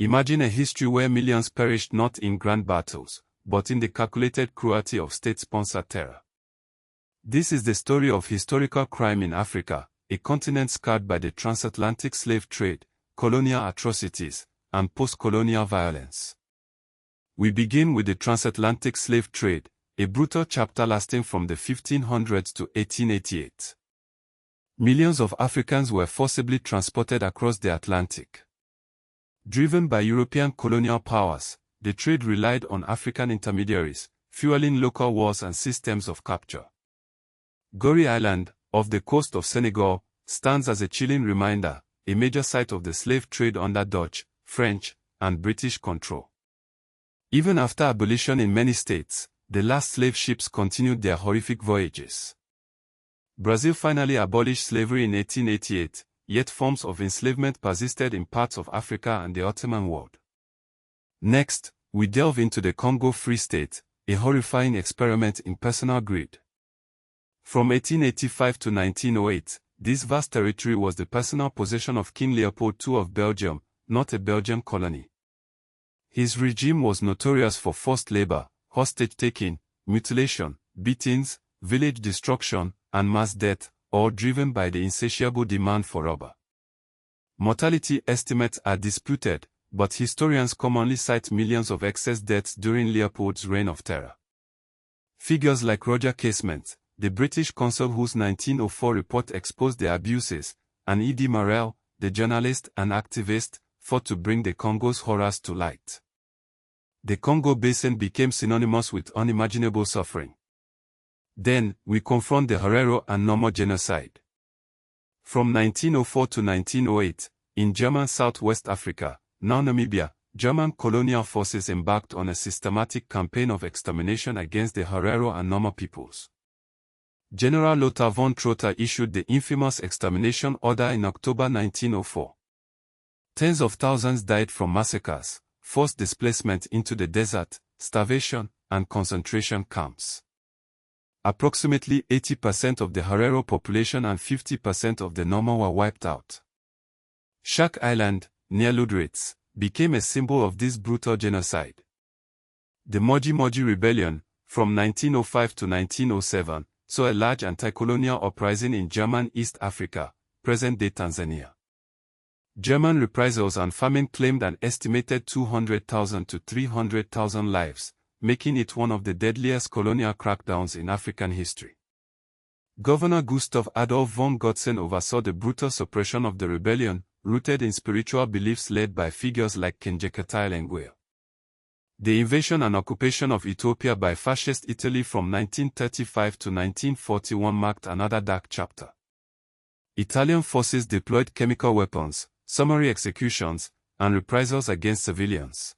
Imagine a history where millions perished not in grand battles, but in the calculated cruelty of state-sponsored terror. This is the story of historical crime in Africa, a continent scarred by the transatlantic slave trade, colonial atrocities, and post-colonial violence. We begin with the transatlantic slave trade, a brutal chapter lasting from the 1500s to 1888. Millions of Africans were forcibly transported across the Atlantic. Driven by European colonial powers, the trade relied on African intermediaries, fueling local wars and systems of capture. Gorée Island, off the coast of Senegal, stands as a chilling reminder, a major site of the slave trade under Dutch, French, and British control. Even after abolition in many states, the last slave ships continued their horrific voyages. Brazil finally abolished slavery in 1888, yet forms of enslavement persisted in parts of Africa and the Ottoman world. Next, we delve into the Congo Free State, a horrifying experiment in personal greed. From 1885 to 1908, this vast territory was the personal possession of King Leopold II of Belgium, not a Belgian colony. His regime was notorious for forced labor, hostage-taking, mutilation, beatings, village destruction, and mass death, all driven by the insatiable demand for rubber. Mortality estimates are disputed, but historians commonly cite millions of excess deaths during Leopold's reign of terror. Figures like Roger Casement, the British consul whose 1904 report exposed the abuses, and E.D. Marel, the journalist and activist, fought to bring the Congo's horrors to light. The Congo Basin became synonymous with unimaginable suffering. Then, we confront the Herero and Nomo genocide. From 1904 to 1908, in German Southwest Africa, now Namibia, German colonial forces embarked on a systematic campaign of extermination against the Herero and Nomo peoples. General Lothar von Trotha issued the infamous extermination order in October 1904. Tens of thousands died from massacres, forced displacement into the desert, starvation, and concentration camps. Approximately 80% of the Herero population and 50% of the Nomo were wiped out. Shark Island, near Lüderitz, became a symbol of this brutal genocide. The Moji Moji Rebellion, from 1905 to 1907, saw a large anti-colonial uprising in German East Africa, present-day Tanzania. German reprisals and famine claimed an estimated 200,000 to 300,000 lives, making it one of the deadliest colonial crackdowns in African history. Governor Gustav Adolf von Gotzen oversaw the brutal suppression of the rebellion, rooted in spiritual beliefs led by figures like Kenjekatai Lengwe. The invasion and occupation of Ethiopia by fascist Italy from 1935 to 1941 marked another dark chapter. Italian forces deployed chemical weapons, summary executions, and reprisals against civilians.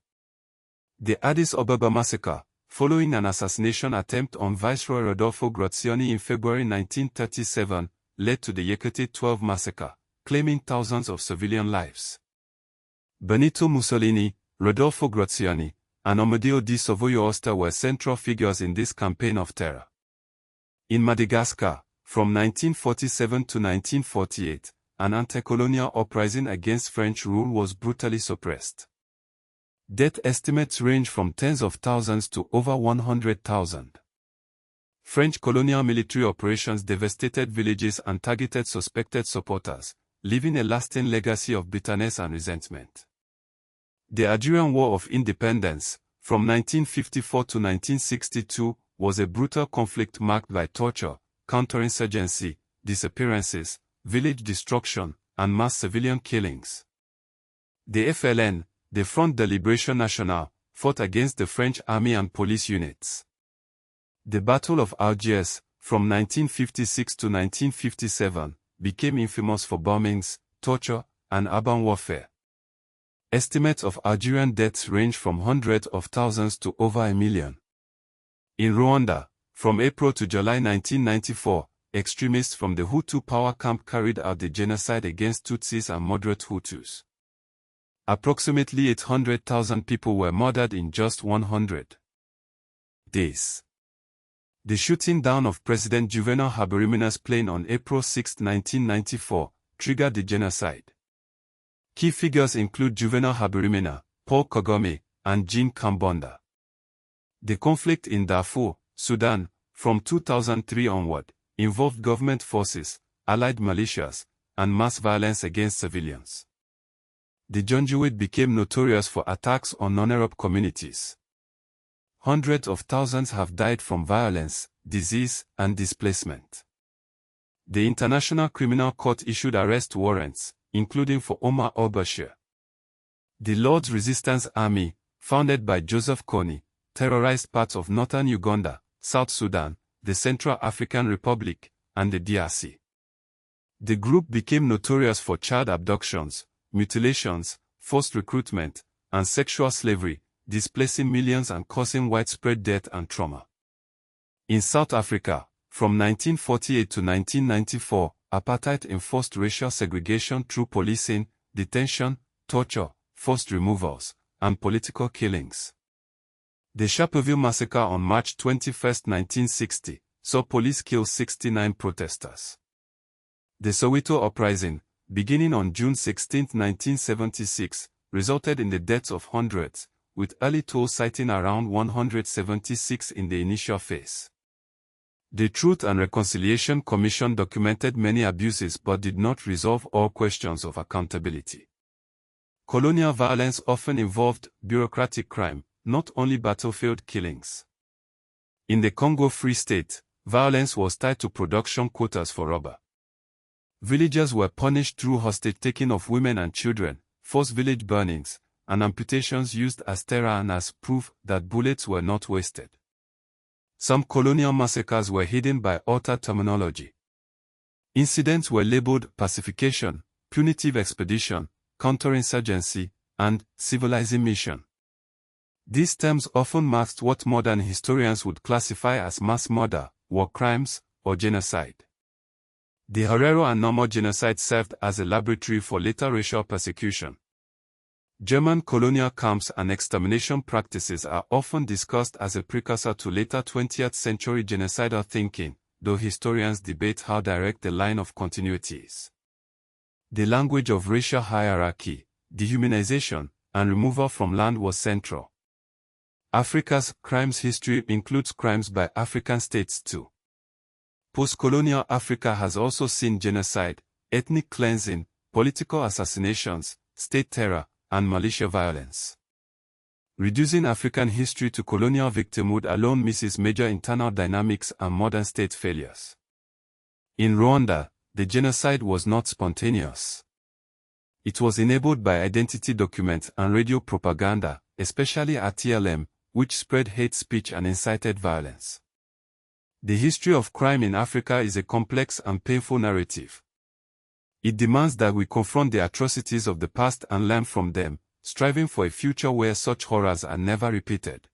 The Addis Ababa massacre, following an assassination attempt on Viceroy Rodolfo Graziani in February 1937, led to the Yekate 12 massacre, claiming thousands of civilian lives. Benito Mussolini, Rodolfo Graziani, and Amadeo di Savoio Oster were central figures in this campaign of terror. In Madagascar, from 1947 to 1948, an anti-colonial uprising against French rule was brutally suppressed. Death estimates range from tens of thousands to over 100,000. French colonial military operations devastated villages and targeted suspected supporters, leaving a lasting legacy of bitterness and resentment. The Algerian War of Independence, from 1954 to 1962, was a brutal conflict marked by torture, counterinsurgency, disappearances, village destruction, and mass civilian killings. The FLN, the Front de Libération Nationale, fought against the French army and police units. The Battle of Algiers, from 1956 to 1957, became infamous for bombings, torture, and urban warfare. Estimates of Algerian deaths range from hundreds of thousands to over 1 million. In Rwanda, from April to July 1994, extremists from the Hutu power camp carried out the genocide against Tutsis and moderate Hutus. Approximately 800,000 people were murdered in just 100 days. The shooting down of President Juvenal Habyarimana's plane on April 6, 1994, triggered the genocide. Key figures include Juvenal Habyarimana, Paul Kagame, and Jean Kambonda. The conflict in Darfur, Sudan, from 2003 onward, involved government forces, allied militias, and mass violence against civilians. The Janjaweed became notorious for attacks on non-Arab communities. Hundreds of thousands have died from violence, disease, and displacement. The International Criminal Court issued arrest warrants, including for Omar al-Bashir. The Lord's Resistance Army, founded by Joseph Kony, terrorized parts of northern Uganda, South Sudan, the Central African Republic, and the DRC. The group became notorious for child abductions, mutilations, forced recruitment, and sexual slavery, displacing millions and causing widespread death and trauma. In South Africa, from 1948 to 1994, apartheid enforced racial segregation through policing, detention, torture, forced removals, and political killings. The Sharpeville massacre on March 21, 1960, saw police kill 69 protesters. The Soweto uprising, beginning on June 16, 1976, resulted in the deaths of hundreds, with early tolls citing around 176 in the initial phase. The Truth and Reconciliation Commission documented many abuses but did not resolve all questions of accountability. Colonial violence often involved bureaucratic crime, not only battlefield killings. In the Congo Free State, violence was tied to production quotas for rubber. Villagers were punished through hostage-taking of women and children, forced village burnings, and amputations used as terror and as proof that bullets were not wasted. Some colonial massacres were hidden by altered terminology. Incidents were labeled pacification, punitive expedition, counterinsurgency, and civilizing mission. These terms often masked what modern historians would classify as mass murder, war crimes, or genocide. The Herero and Nomo genocide served as a laboratory for later racial persecution. German colonial camps and extermination practices are often discussed as a precursor to later 20th century genocidal thinking, though historians debate how direct the line of continuity is. The language of racial hierarchy, dehumanization, and removal from land was central. Africa's crimes history includes crimes by African states too. Post-colonial Africa has also seen genocide, ethnic cleansing, political assassinations, state terror, and militia violence. Reducing African history to colonial victimhood alone misses major internal dynamics and modern state failures. In Rwanda, the genocide was not spontaneous. It was enabled by identity documents and radio propaganda, especially RTLM, which spread hate speech and incited violence. The history of crime in Africa is a complex and painful narrative. It demands that we confront the atrocities of the past and learn from them, striving for a future where such horrors are never repeated.